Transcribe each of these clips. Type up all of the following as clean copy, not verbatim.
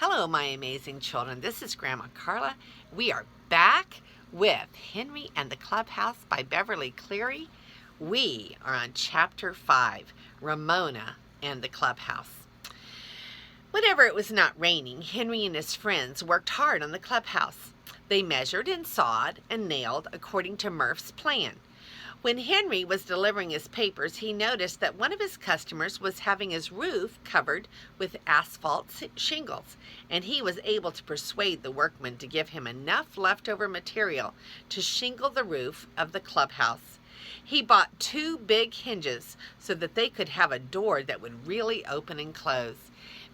Hello, my amazing children. This is Grandma Carla. We are back with Henry and the Clubhouse by Beverly Cleary. We are on Chapter 5, Ramona and the Clubhouse. Whenever it was not raining, Henry and his friends worked hard on the clubhouse. They measured and sawed and nailed according to Murph's plan. When Henry was delivering his papers, he noticed that one of his customers was having his roof covered with asphalt shingles, and he was able to persuade the workman to give him enough leftover material to shingle the roof of the clubhouse. He bought 2 big hinges so that they could have a door that would really open and close.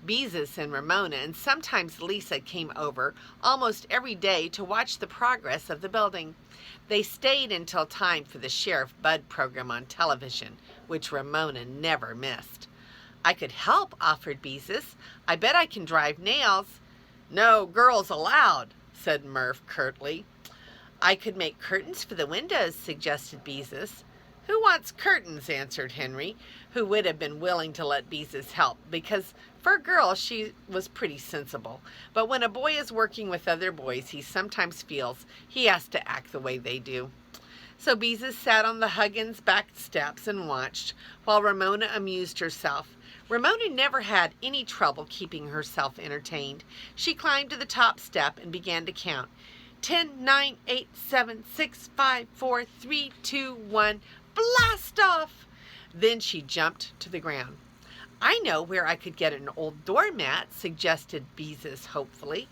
Beezus and Ramona and sometimes Lisa came over almost every day to watch the progress of the building. They stayed until time for the Sheriff Bud program on television, which Ramona never missed. "I could help," offered Beezus. "I bet I can drive nails." "No girls allowed," said Murph curtly. "I could make curtains for the windows," suggested Beezus. "Who wants curtains?" answered Henry, who would have been willing to let Beezus help, because for a girl she was pretty sensible. But when a boy is working with other boys, he sometimes feels he has to act the way they do. So Beezus sat on the Huggins back steps and watched, while Ramona amused herself. Ramona never had any trouble keeping herself entertained. She climbed to the top step and began to count. 10, 9, 8, 7, 6, 5, 4, 3, 2, 1, blast off! Then she jumped to the ground. "I know where I could get an old doormat," suggested Beezus hopefully.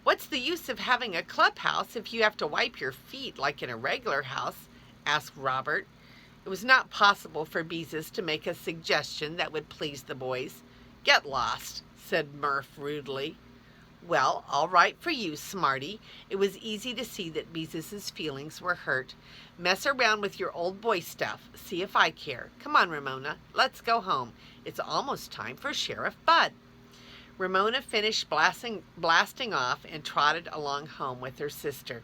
"What's the use of having a clubhouse if you have to wipe your feet like in a regular house?" asked Robert. It was not possible for Beezus to make a suggestion that would please the boys. "Get lost," said Murph rudely. "Well, all right for you, smarty." It was easy to see that Beezus's feelings were hurt. "Mess around with your old boy stuff. See if I care. Come on, Ramona. Let's go home. It's almost time for Sheriff Bud." Ramona finished blasting off and trotted along home with her sister.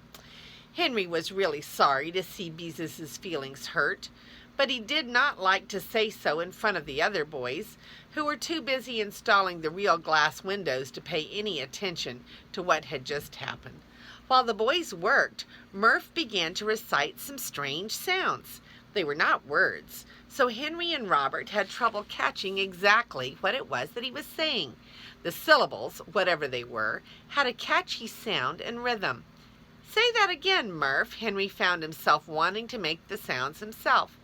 Henry was really sorry to see Beezus's feelings hurt, but he did not like to say so in front of the other boys, who were too busy installing the real glass windows to pay any attention to what had just happened. While the boys worked, Murph began to recite some strange sounds. They were not words, so Henry and Robert had trouble catching exactly what it was that he was saying. The syllables, whatever they were, had a catchy sound and rhythm. "Say that again, Murph." Henry found himself wanting to make the sounds himself.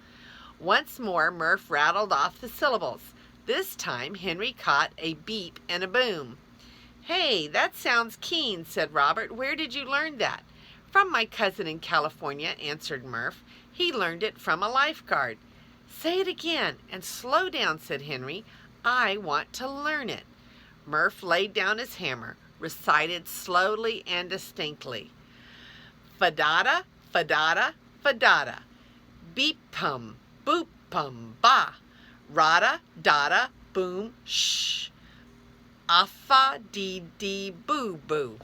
Once more Murph rattled off the syllables. This time Henry caught a beep and a boom. "Hey, that sounds keen," said Robert. "Where did you learn that?" "From my cousin in California," answered Murph. "He learned it from a lifeguard." "Say it again, and slow down," said Henry. "I want to learn it." Murph laid down his hammer, recited slowly and distinctly. "Fadada, fadada, fadada. Beep-pum, boop-pum, ba. Rada, dada, boom, shh. Affa-dee-dee-boo-boo."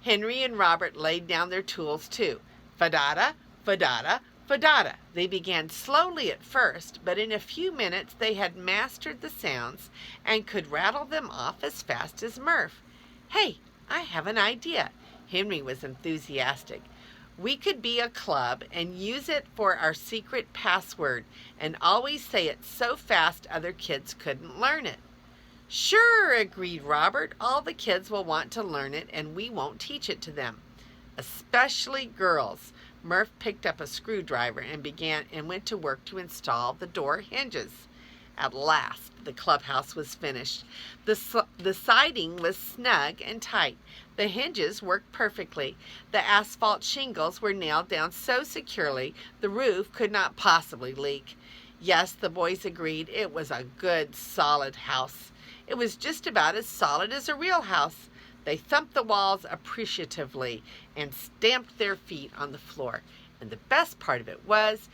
Henry and Robert laid down their tools too. Fadada, fadada, fadada. They began slowly at first, but in a few minutes they had mastered the sounds and could rattle them off as fast as Murph. "Hey, I have an idea." Henry was enthusiastic. "We could be a club and use it for our secret password and always say it so fast other kids couldn't learn it." "Sure," agreed Robert. "All the kids will want to learn it and we won't teach it to them." "Especially girls." Murph picked up a screwdriver and went to work to install the door hinges. At last the clubhouse was finished. The siding was snug and tight. The hinges worked perfectly. The asphalt shingles were nailed down so securely the roof could not possibly leak. Yes, the boys agreed, it was a good, solid house. It was just about as solid as a real house. They thumped the walls appreciatively and stamped their feet on the floor. And the best part of it was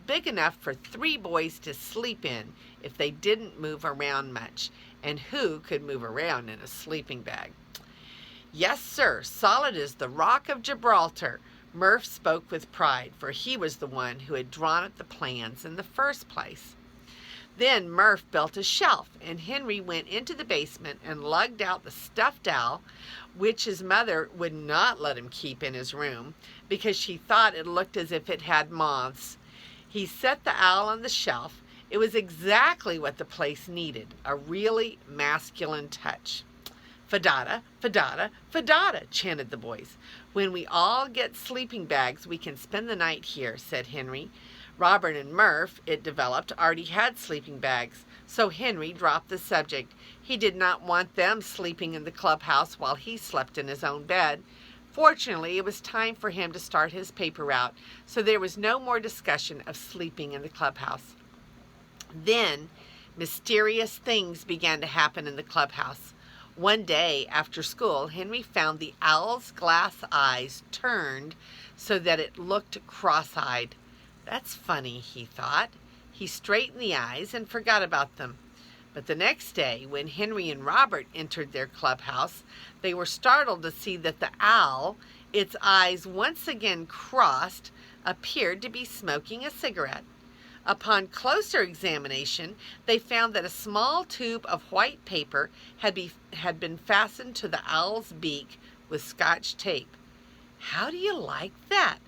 big enough for 3 boys to sleep in if they didn't move around much. And who could move around in a sleeping bag? "Yes, sir, solid as the Rock of Gibraltar." Murph spoke with pride, for he was the one who had drawn up the plans in the first place. Then Murph built a shelf, and Henry went into the basement and lugged out the stuffed owl, which his mother would not let him keep in his room because she thought it looked as if it had moths. He set the owl on the shelf. It was exactly what the place needed, a really masculine touch. Fadada, fadada, fadada, chanted the boys. When we all get sleeping bags, we can spend the night here, said Henry. Robert and Murph, it developed, already had sleeping bags, so Henry dropped the subject. He did not want them sleeping in the clubhouse while he slept in his own bed. Fortunately, it was time for him to start his paper route, so there was no more discussion of sleeping in the clubhouse. Then, mysterious things began to happen in the clubhouse. One day after school, Henry found the owl's glass eyes turned so that it looked cross-eyed. That's funny, he thought. He straightened the eyes and forgot about them. But the next day, when Henry and Robert entered their clubhouse, they were startled to see that the owl, its eyes once again crossed, appeared to be smoking a cigarette. Upon closer examination, they found that a small tube of white paper had been fastened to the owl's beak with Scotch tape. How do you like that?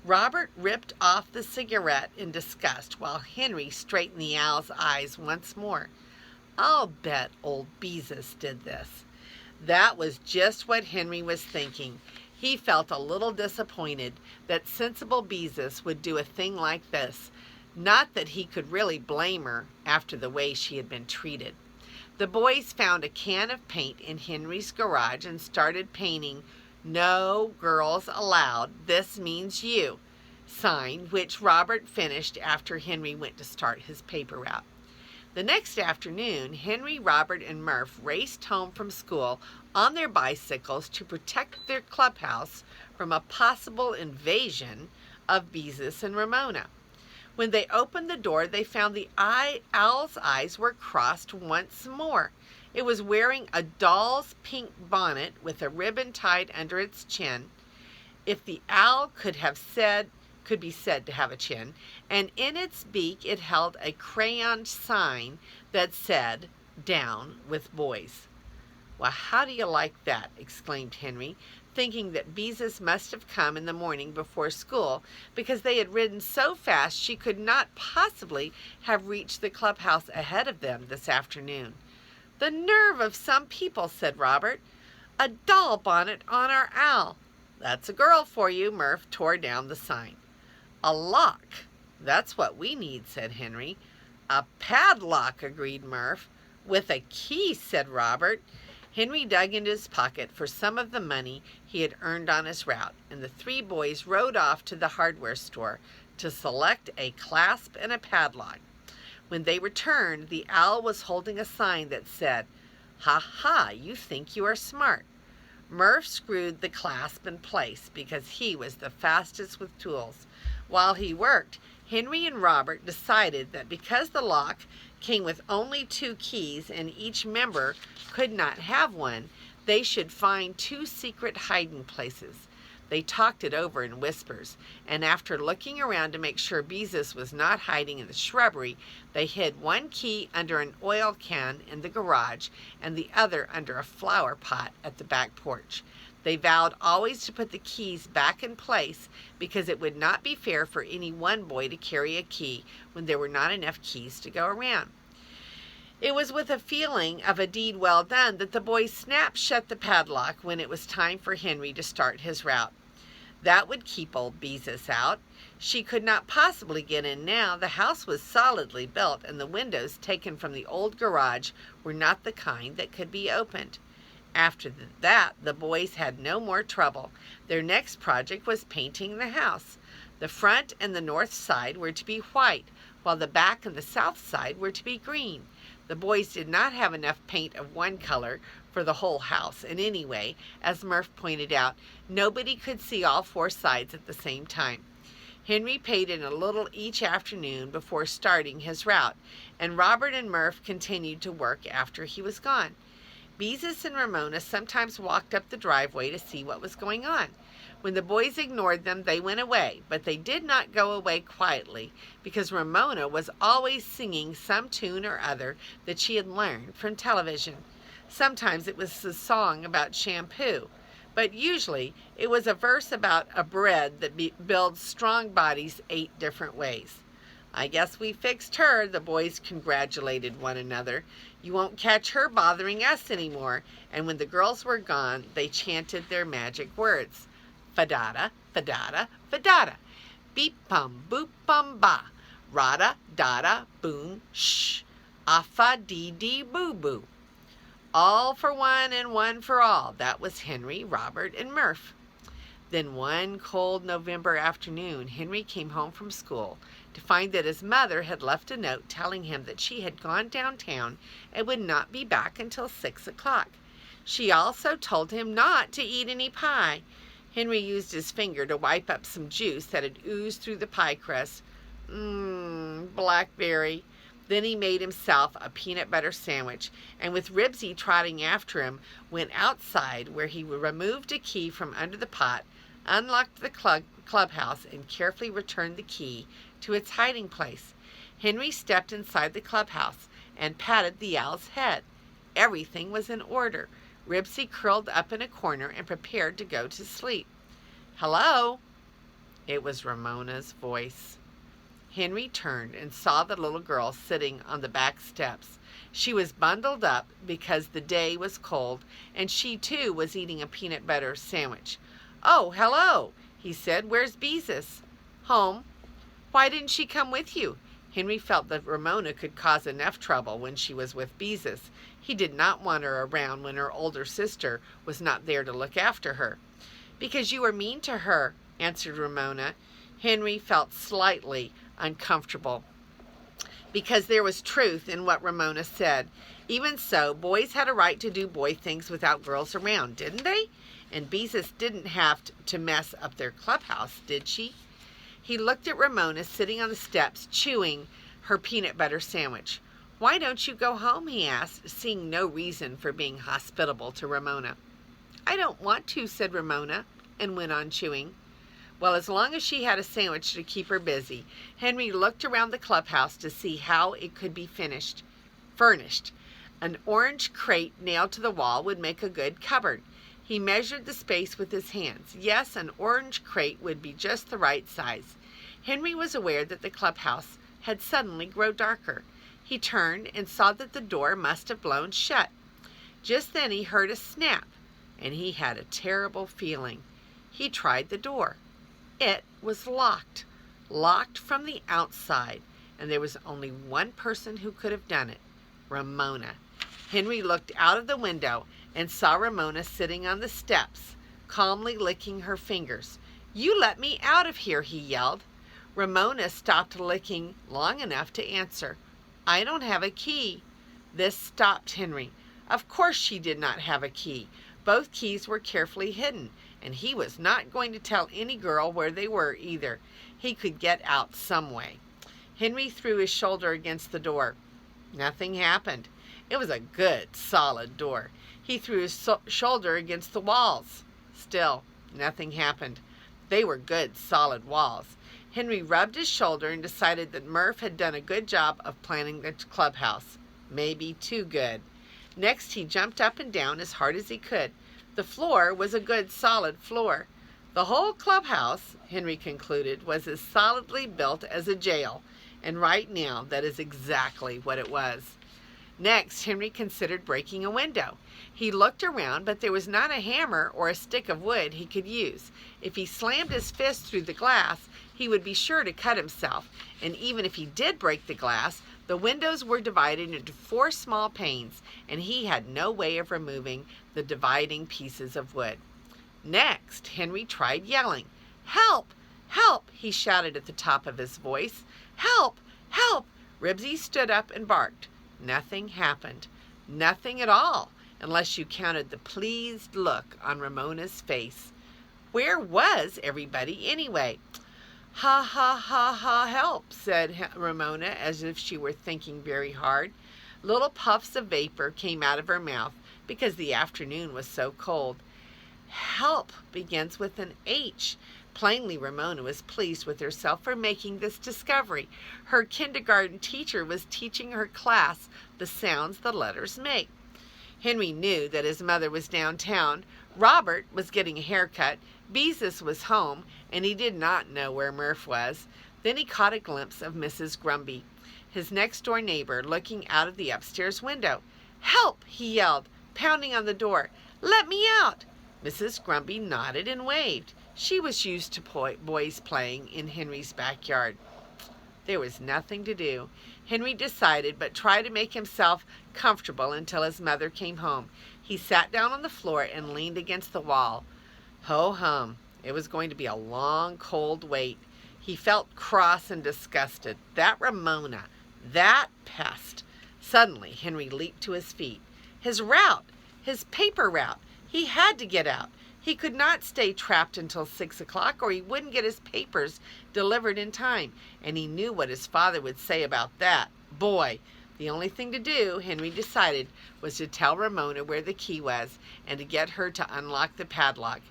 Robert ripped off the cigarette in disgust while Henry straightened the owl's eyes once more. I'll bet old Beezus did this. That was just what Henry was thinking. He felt a little disappointed that sensible Beezus would do a thing like this. Not that he could really blame her after the way she had been treated. The boys found a can of paint in Henry's garage and started painting "No Girls Allowed, This Means You" sign, which Robert finished after Henry went to start his paper route. The next afternoon, Henry, Robert, and Murph raced home from school on their bicycles to protect their clubhouse from a possible invasion of Beezus and Ramona. When they opened the door, they found the owl's eyes were crossed once more. It was wearing a doll's pink bonnet with a ribbon tied under its chin, if the owl could be said to have a chin, and in its beak it held a crayon sign that said, "Down with boys." "Well, how do you like that?" exclaimed Henry, thinking that Beezus must have come in the morning before school because they had ridden so fast she could not possibly have reached the clubhouse ahead of them this afternoon. "The nerve of some people," said Robert. "A doll bonnet on our owl." "That's a girl for you." Murph tore down the sign. "A lock. That's what we need," said Henry. "A padlock," agreed Murph. "With a key," said Robert. Henry dug into his pocket for some of the money he had earned on his route, and the three boys rode off to the hardware store to select a clasp and a padlock. When they returned, the owl was holding a sign that said, "Ha ha, you think you are smart." Murph screwed the clasp in place because he was the fastest with tools. While he worked, Henry and Robert decided that because the lock came with only 2 keys and each member could not have one, they should find 2 secret hiding places. They talked it over in whispers, and after looking around to make sure Beezus was not hiding in the shrubbery, they hid 1 key under an oil can in the garage and the other under a flower pot at the back porch. They vowed always to put the keys back in place because it would not be fair for any one boy to carry a key when there were not enough keys to go around. It was with a feeling of a deed well done that the boys snapped shut the padlock when it was time for Henry to start his route. That would keep old Beezus out. She could not possibly get in now. The house was solidly built, and the windows taken from the old garage were not the kind that could be opened. After that, the boys had no more trouble. Their next project was painting the house. The front and the north side were to be white, while the back and the south side were to be green. The boys did not have enough paint of one color for the whole house, and anyway, as Murph pointed out, nobody could see all 4 sides at the same time. Henry painted a little each afternoon before starting his route, and Robert and Murph continued to work after he was gone. Beezus and Ramona sometimes walked up the driveway to see what was going on. When the boys ignored them, they went away, but they did not go away quietly, because Ramona was always singing some tune or other that she had learned from television. Sometimes it was a song about shampoo, but usually it was a verse about a bread that builds strong bodies 8 different ways. "I guess we fixed her," the boys congratulated one another. "You won't catch her bothering us anymore." And when the girls were gone, they chanted their magic words. Fadada, fadada, fadada. Beep pum, boop pum ba. Rada, dada, boom, shh. Affa dee dee boo boo. All for one and one for all. That was Henry, Robert, and Murph. Then one cold November afternoon, Henry came home from school to find that his mother had left a note telling him that she had gone downtown and would not be back until 6 o'clock. She also told him not to eat any pie. Henry used his finger to wipe up some juice that had oozed through the pie crust. Blackberry. Then he made himself a peanut butter sandwich, and with Ribsy trotting after him, went outside, where he removed a key from under the pot, unlocked the clubhouse, and carefully returned the key to its hiding place. Henry stepped inside the clubhouse and patted the owl's head. Everything was in order. Ribsy curled up in a corner and prepared to go to sleep. "Hello?" It was Ramona's voice. Henry turned and saw the little girl sitting on the back steps. She was bundled up because the day was cold, and she too was eating a peanut butter sandwich. "Oh, hello," he said. "Where's Beezus?" "Home." "Why didn't she come with you?" Henry felt that Ramona could cause enough trouble when she was with Beezus. He did not want her around when her older sister was not there to look after her. "Because you were mean to her," answered Ramona. Henry felt slightly uncomfortable because there was truth in what Ramona said. Even so, boys had a right to do boy things without girls around, didn't they? And Beezus didn't have to mess up their clubhouse, did she? He looked at Ramona sitting on the steps, chewing her peanut butter sandwich. "Why don't you go home?" he asked, seeing no reason for being hospitable to Ramona. "I don't want to," said Ramona, and went on chewing. Well, as long as she had a sandwich to keep her busy, Henry looked around the clubhouse to see how it could be furnished. An orange crate nailed to the wall would make a good cupboard. He measured the space with his hands. Yes, an orange crate would be just the right size. Henry was aware that the clubhouse had suddenly grown darker. He turned and saw that the door must have blown shut. Just then he heard a snap, and he had a terrible feeling. He tried the door. It was locked from the outside, and there was only one person who could have done it, Ramona. Henry looked out of the window and saw Ramona sitting on the steps, calmly licking her fingers. "You let me out of here," he yelled. Ramona stopped licking long enough to answer, "I don't have a key." This stopped Henry. Of course she did not have a key. Both keys were carefully hidden, and he was not going to tell any girl where they were either. He could get out some way. Henry threw his shoulder against the door. Nothing happened. It was a good, solid door. He threw his shoulder against the walls. Still, nothing happened. They were good, solid walls. Henry rubbed his shoulder and decided that Murph had done a good job of planning the clubhouse. Maybe too good. Next, he jumped up and down as hard as he could. The floor was a good, solid floor. The whole clubhouse, Henry concluded, was as solidly built as a jail, and right now that is exactly what it was. Next, Henry considered breaking a window. He looked around, but there was not a hammer or a stick of wood he could use. If he slammed his fist through the glass, he would be sure to cut himself, and even if he did break the glass, the windows were divided into 4 small panes, and he had no way of removing the dividing pieces of wood. Next, Henry tried yelling. "Help! Help!" he shouted at the top of his voice. "Help! Help!" Ribsy stood up and barked. Nothing happened. Nothing at all, unless you counted the pleased look on Ramona's face. Where was everybody anyway? "Ha, ha, ha, ha, help," said Ramona, as if she were thinking very hard. Little puffs of vapor came out of her mouth because the afternoon was so cold. Help begins with an H. Plainly, Ramona was pleased with herself for making this discovery. Her kindergarten teacher was teaching her class the sounds the letters make. Henry knew that his mother was downtown, Robert was getting a haircut, Beezus was home, and he did not know where Murph was. Then he caught a glimpse of Mrs. Grumby, his next-door neighbor, looking out of the upstairs window. "Help!" he yelled, pounding on the door. "Let me out!" Mrs. Grumby nodded and waved. She was used to boys playing in Henry's backyard. There was nothing to do. Henry decided but tried to make himself comfortable until his mother came home. He sat down on the floor and leaned against the wall. Ho-hum. It was going to be a long, cold wait. He felt cross and disgusted. That Ramona, that pest. Suddenly, Henry leaped to his feet. His route, his paper route. He had to get out. He could not stay trapped until 6 o'clock or he wouldn't get his papers delivered in time. And he knew what his father would say about that. Boy, the only thing to do, Henry decided, was to tell Ramona where the key was and to get her to unlock the padlock.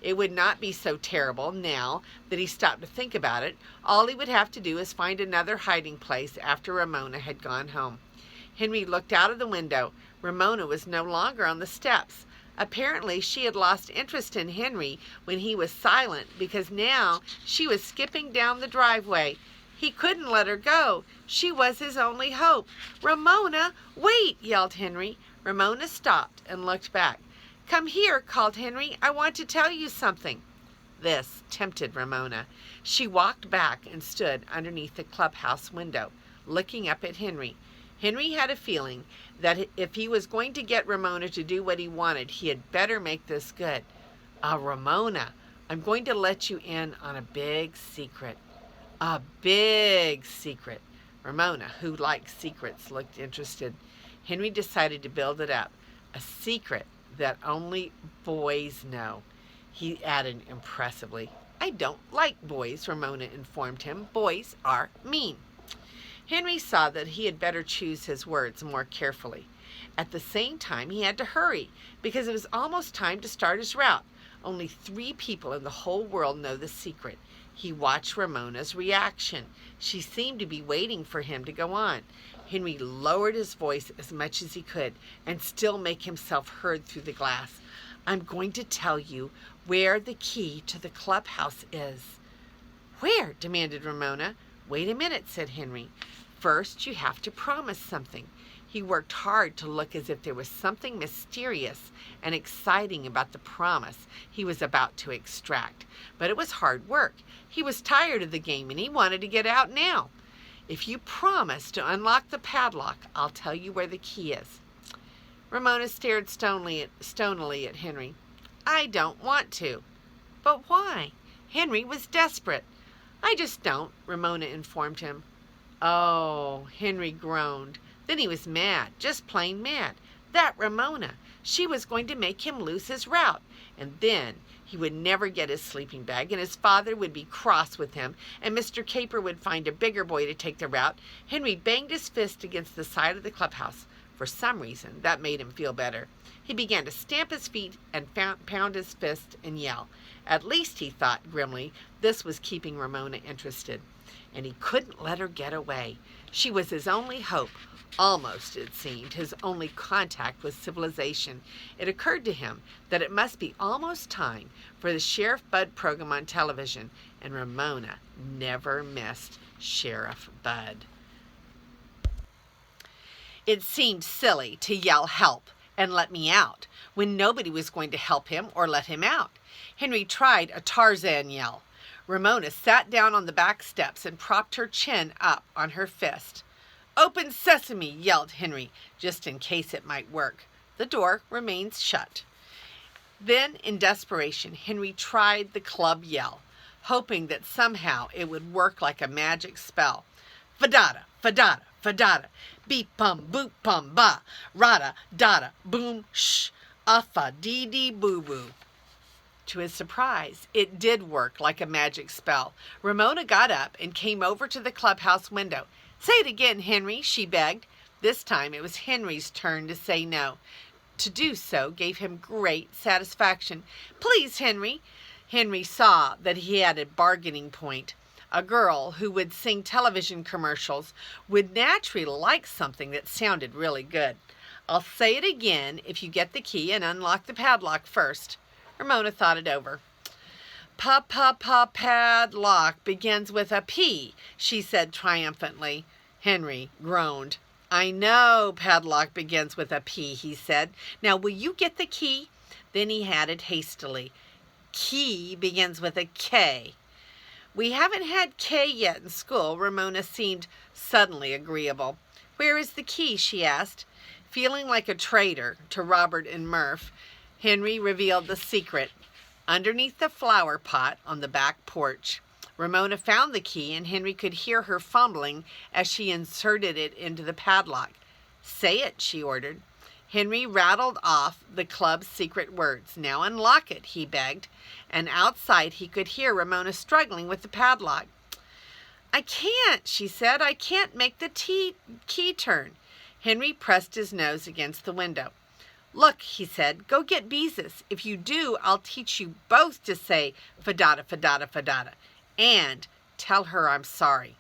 It would not be so terrible now that he stopped to think about it. All he would have to do is find another hiding place after Ramona had gone home. Henry looked out of the window. Ramona was no longer on the steps. Apparently, she had lost interest in Henry when he was silent because now she was skipping down the driveway. He couldn't let her go. She was his only hope. "Ramona, wait!" yelled Henry. Ramona stopped and looked back. "Come here," called Henry. "I want to tell you something." This tempted Ramona. She walked back and stood underneath the clubhouse window, looking up at Henry. Henry had a feeling that if he was going to get Ramona to do what he wanted, he had better make this good. Ramona, I'm going to let you in on a big secret." "A big secret." Ramona, who liked secrets, looked interested. Henry decided to build it up. "A secret that only boys know," he added impressively. "I don't like boys," Ramona informed him. "Boys are mean." Henry saw that he had better choose his words more carefully. At the same time, he had to hurry because it was almost time to start his route. Only 3 people in the whole world know the secret. He watched Ramona's reaction. She seemed to be waiting for him to go on. Henry lowered his voice as much as he could and still make himself heard through the glass. "I'm going to tell you where the key to the clubhouse is." "Where?" demanded Ramona. "Wait a minute," said Henry. "First, you have to promise something." He worked hard to look as if there was something mysterious and exciting about the promise he was about to extract. But it was hard work. He was tired of the game and he wanted to get out now. "If you promise to unlock the padlock, I'll tell you where the key is." Ramona stared stonily at Henry. "I don't want to." "But why?" Henry was desperate. "I just don't," Ramona informed him. "Oh," Henry groaned. Then he was mad, just plain mad. That Ramona, she was going to make him lose his route. And then he would never get his sleeping bag, and his father would be cross with him, and Mr. Caper would find a bigger boy to take the route. Henry banged his fist against the side of the clubhouse. For some reason, that made him feel better. He began to stamp his feet and pound his fist and yell. At least, he thought grimly, this was keeping Ramona interested. And he couldn't let her get away. She was his only hope. Almost, it seemed, his only contact with civilization. It occurred to him that it must be almost time for the Sheriff Bud program on television, and Ramona never missed Sheriff Bud. It seemed silly to yell "help" and "let me out" when nobody was going to help him or let him out. Henry tried a Tarzan yell. Ramona sat down on the back steps and propped her chin up on her fist. "Open sesame," yelled Henry, just in case it might work. The door remained shut. Then, in desperation, Henry tried the club yell, hoping that somehow it would work like a magic spell. "Fadada, fadada, fadada, beep bum boop bum ba, rada dada boom shh, affa dee dee boo boo." To his surprise, it did work like a magic spell. Ramona got up and came over to the clubhouse window. "Say it again, Henry," she begged. This time it was Henry's turn to say no. to do so gave him great satisfaction. "Please, Henry." Henry saw that he had a bargaining point. A girl who would sing television commercials would naturally like something that sounded really good. "I'll say it again if you get the key and unlock the padlock first." Ramona thought it over. Padlock begins with a P, she said triumphantly. Henry groaned. "I know padlock begins with a P," he said. "Now will you get the key?" Then he added hastily, "Key begins with a K." "We haven't had K yet in school." Ramona seemed suddenly agreeable. "Where is the key?" she asked. Feeling like a traitor to Robert and Murph, Henry revealed the secret. Underneath the flower pot on the back porch. Ramona found the key, and Henry could hear her fumbling as she inserted it into the padlock. "Say it," she ordered. Henry rattled off the club's secret words. "Now unlock it," he begged, and outside he could hear Ramona struggling with the padlock. "I can't," she said. "I can't make the key turn." Henry pressed his nose against the window. "Look," he said, "go get Beezus. If you do, I'll teach you both to say fadada, fadada, fadada. And tell her I'm sorry."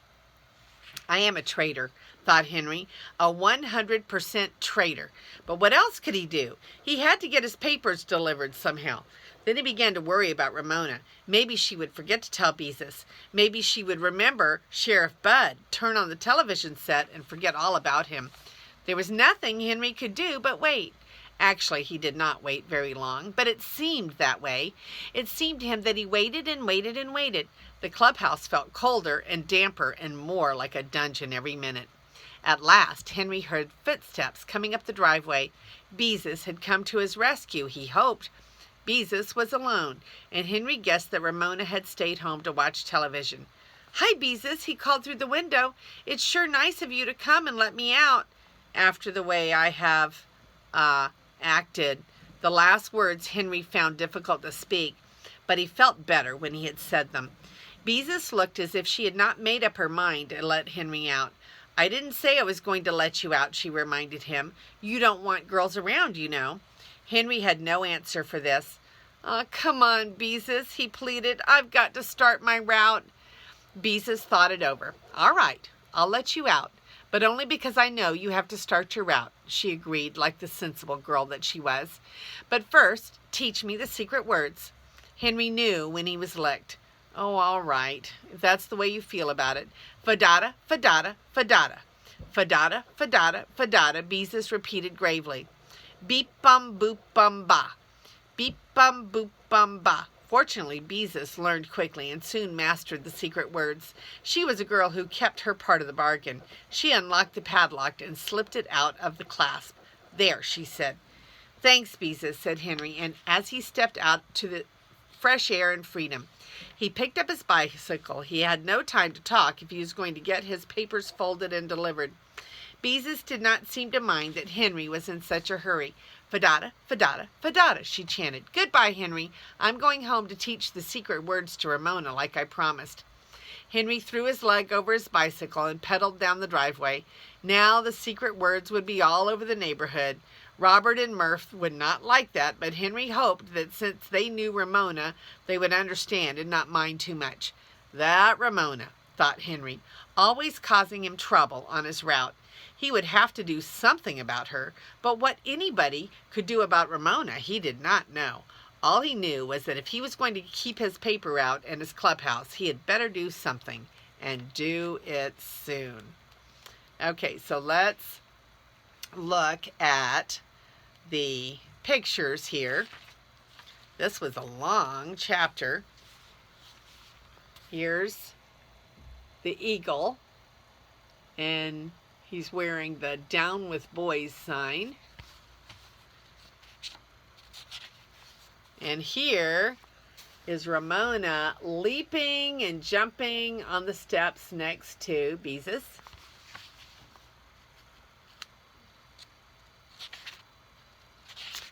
"I am a traitor," thought Henry, "a 100% traitor. But what else could he do? He had to get his papers delivered somehow." Then he began to worry about Ramona. Maybe she would forget to tell Beezus. Maybe she would remember Sheriff Bud, turn on the television set, and forget all about him. There was nothing Henry could do but wait. Actually, he did not wait very long, but it seemed that way. It seemed to him that he waited and waited and waited. The clubhouse felt colder and damper and more like a dungeon every minute. At last, Henry heard footsteps coming up the driveway. Beezus had come to his rescue, he hoped. Beezus was alone, and Henry guessed that Ramona had stayed home to watch television. "Hi, Beezus," he called through the window. "It's sure nice of you to come and let me out after the way I have, acted." The last words Henry found difficult to speak, but he felt better when he had said them. Beezus looked as if she had not made up her mind to let Henry out. "I didn't say I was going to let you out," she reminded him. "You don't want girls around, you know." Henry had no answer for this. "Come on, Beezus," he pleaded. "I've got to start my route." Beezus thought it over. "All right, I'll let you out, but only because I know you have to start your route," she agreed like the sensible girl that she was. "But first, teach me the secret words." Henry knew when he was licked. "Oh, all right, if that's the way you feel about it. Fadada, fadada, fadada. Fadada, fadada, fadada," Beezus repeated gravely. "Beep bum boop bum ba. Beep bum boop bum ba." Fortunately, Beezus learned quickly and soon mastered the secret words. She was a girl who kept her part of the bargain. She unlocked the padlock and slipped it out of the clasp. "There," she said. "Thanks, Beezus," said Henry, and as he stepped out to the fresh air and freedom, he picked up his bicycle. He had no time to talk if he was going to get his papers folded and delivered. Beezus did not seem to mind that Henry was in such a hurry. "Fadada, fadada, fadada," she chanted. "Goodbye, Henry. I'm going home to teach the secret words to Ramona like I promised." Henry threw his leg over his bicycle and pedaled down the driveway. Now the secret words would be all over the neighborhood. Robert and Murph would not like that, but Henry hoped that since they knew Ramona, they would understand and not mind too much. That Ramona, thought Henry, always causing him trouble on his route. He would have to do something about her, but what anybody could do about Ramona he did not know. All he knew was that if he was going to keep his paper route and his clubhouse, he had better do something, and do it soon. Okay, so let's look at the pictures here. This was a long chapter. Here's the eagle, and he's wearing the Down with Boys sign. And here is Ramona leaping and jumping on the steps next to Beezus.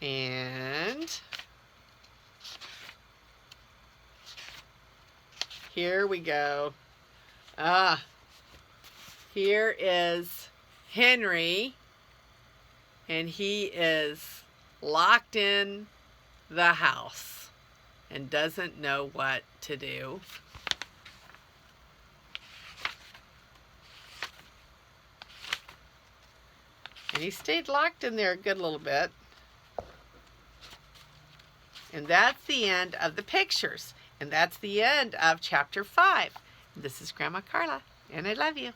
And here we go. Here is Henry, and he is locked in the house and doesn't know what to do. And he stayed locked in there a good little bit. And that's the end of the pictures. And that's the end of chapter 5. This is Grandma Carla, and I love you.